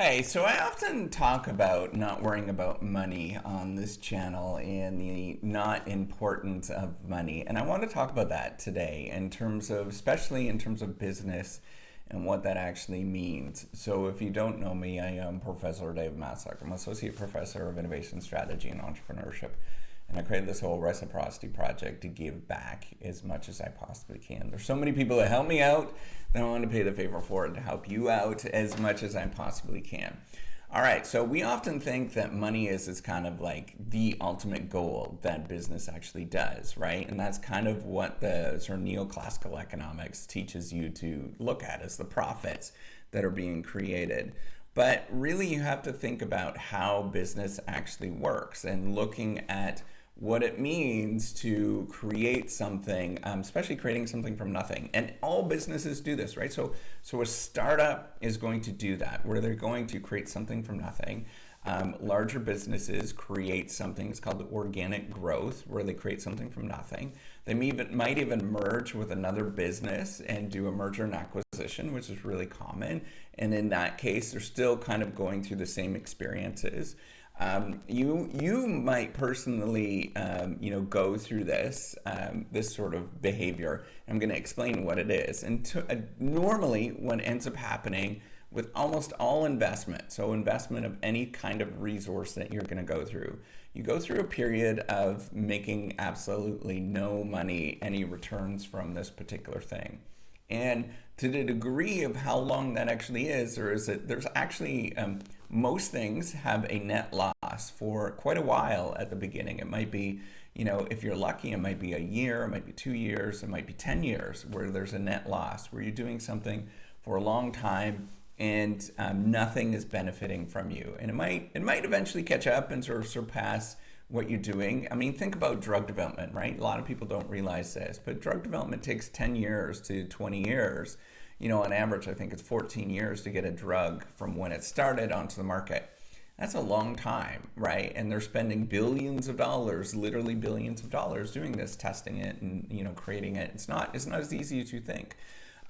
Hey, so I often talk about not worrying about money on this channel and the not importance of money. And I want to talk about that today in terms of, especially in terms of business and what that actually means. So if you don't know me, I am Professor Dave Maslach. I'm Associate Professor of Innovation Strategy and Entrepreneurship. And I created this whole reciprocity project to give back as much as I possibly can. There's so many people that help me out that I want to pay the favor forward to help you out as much as I possibly can. All right, so we often think that money is kind of like the ultimate goal that business actually does, right? And that's kind of what the sort of neoclassical economics teaches you to look at as the profits that are being created. But really, you have to think about how business actually works and looking at what it means to create something, especially creating something from nothing. And all businesses do this, right? So a startup is going to do that, where they're going to create something from nothing. Larger businesses create something, it's called organic growth, where they create something from nothing. They might even merge with another business and do a merger and acquisition, which is really common. And in that case, they're still kind of going through the same experiences. You might personally go through this sort of behavior. I'm going to explain what it is. And normally, what ends up happening with almost all investment, so investment of any kind of resource that you're going to go through, you go through a period of making absolutely no money, any returns from this particular thing. And to the degree of how long that actually is, there's actually most things have a net loss for quite a while at the beginning. It might be, if you're lucky, it might be a year, it might be 2 years, it might be 10 years where there's a net loss, where you're doing something for a long time and nothing is benefiting from you. And it might eventually catch up and sort of surpass what you're doing. I mean, think about drug development, right? A lot of people don't realize this, but drug development takes 10 years to 20 years. On average, I think it's 14 years to get a drug from when it started onto the market. That's a long time, right? And they're spending billions of dollars, literally billions of dollars, doing this, testing it, and creating it. It's not as easy as you think.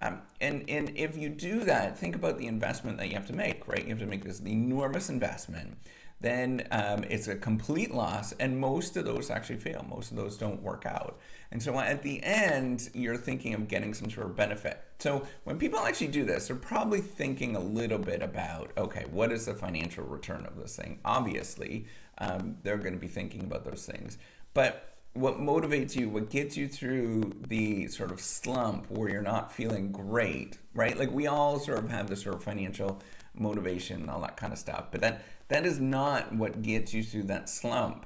And if you do that, think about the investment that you have to make, right? You have to make this enormous investment. Then it's a complete loss, and most of those actually fail. Most of those don't work out. And so at the end, you're thinking of getting some sort of benefit. So when people actually do this, they're probably thinking a little bit about, okay, what is the financial return of this thing? Obviously, they're going to be thinking about those things. But what motivates you, what gets you through the sort of slump where you're not feeling great, right? Like we all sort of have this sort of financial motivation and all that kind of stuff, but that is not what gets you through that slump.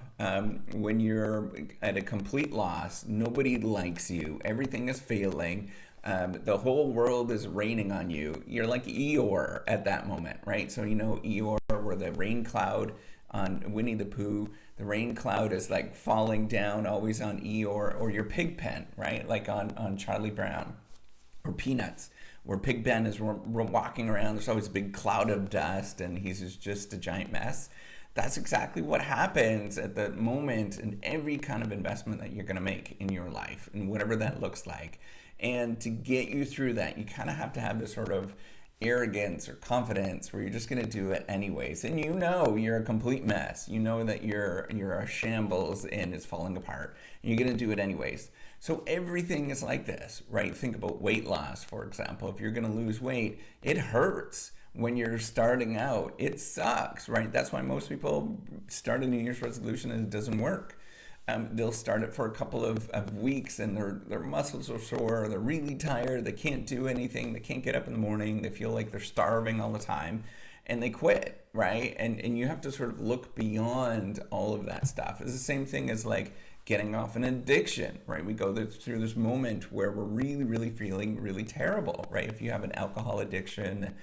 When you're at a complete loss, nobody likes you, everything is failing, the whole world is raining on you. You're like Eeyore at that moment, right? So Eeyore, where the rain cloud on Winnie the Pooh, the rain cloud is like falling down always on Eeyore, or your Pigpen, right? Like on Charlie Brown or Peanuts, where Pigpen is walking around. There's always a big cloud of dust and he's just a giant mess. That's exactly what happens at the moment in every kind of investment that you're going to make in your life, and whatever that looks like. And to get you through that, you kind of have to have this sort of arrogance or confidence where you're just going to do it anyways. And you're a complete mess. You know that you're a shambles and it's falling apart. And you're going to do it anyways. So everything is like this, right? Think about weight loss, for example. If you're going to lose weight, it hurts when you're starting out. It sucks, right? That's why most people start a New Year's resolution and it doesn't work. They'll start it for a couple of weeks and their muscles are sore, they're really tired, they can't do anything, they can't get up in the morning, they feel like they're starving all the time, and they quit, right? And you have to sort of look beyond all of that stuff. It's the same thing as like getting off an addiction, right? We go through this moment where we're really, really feeling really terrible, right? If you have an alcohol addiction,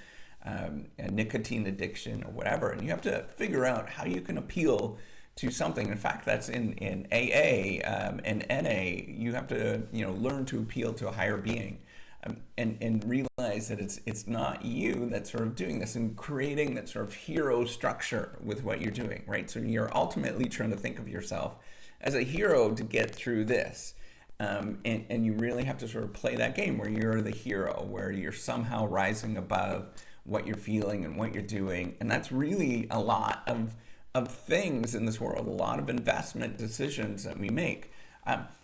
a nicotine addiction, or whatever, and you have to figure out how you can appeal to something. In fact, that's in AA and NA. You have to learn to appeal to a higher being, and realize that it's not you that's sort of doing this and creating that sort of hero structure with what you're doing, right? So you're ultimately trying to think of yourself as a hero to get through this. And you really have to sort of play that game where you're the hero, where you're somehow rising above what you're feeling and what you're doing. And that's really a lot of things in this world, a lot of investment decisions that we make.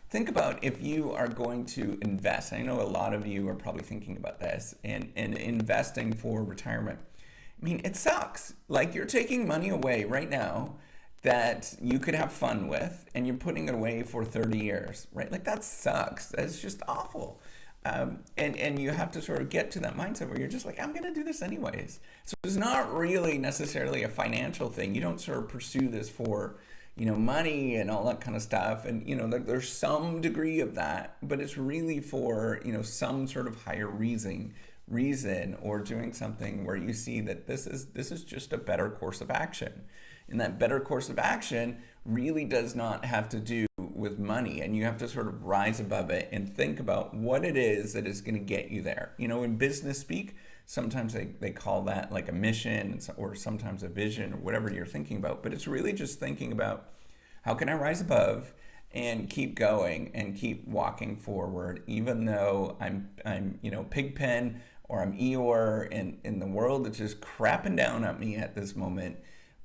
Think about if you are going to invest. I know a lot of you are probably thinking about this and investing for retirement. I mean, it sucks. Like, you're taking money away right now that you could have fun with, and you're putting it away for 30 years, right? Like, that sucks. That's just awful. And you have to sort of get to that mindset where you're just like, I'm going to do this anyways. So it's not really necessarily a financial thing. You don't sort of pursue this for, money and all that kind of stuff. And, there's some degree of that, but it's really for, some sort of higher reason, or doing something where you see that this is just a better course of action. And that better course of action really does not have to do with money, and you have to sort of rise above it and think about what it is that is going to get you there. In business speak, sometimes they call that like a mission, or sometimes a vision, or whatever you're thinking about. But it's really just thinking about, how can I rise above and keep going and keep walking forward, even though I'm Pigpen, or I'm Eeyore, and the world is just crapping down at me at this moment.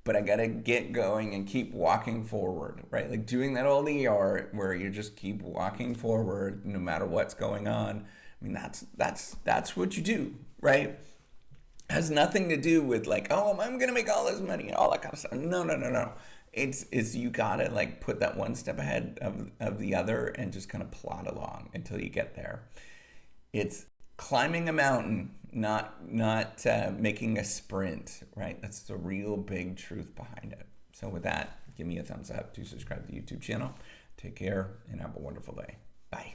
But I gotta get going and keep walking forward, right? Like doing that old ER where you just keep walking forward no matter what's going on. I mean, that's what you do, right? It has nothing to do with like, oh, I'm gonna make all this money and all that kind of stuff. No. It's you gotta like put that one step ahead of the other and just kind of plod along until you get there. It's climbing a mountain, not making a sprint, right? That's the real big truth behind it. So with that, give me a thumbs up. Do subscribe to the YouTube channel. Take care and have a wonderful day. Bye.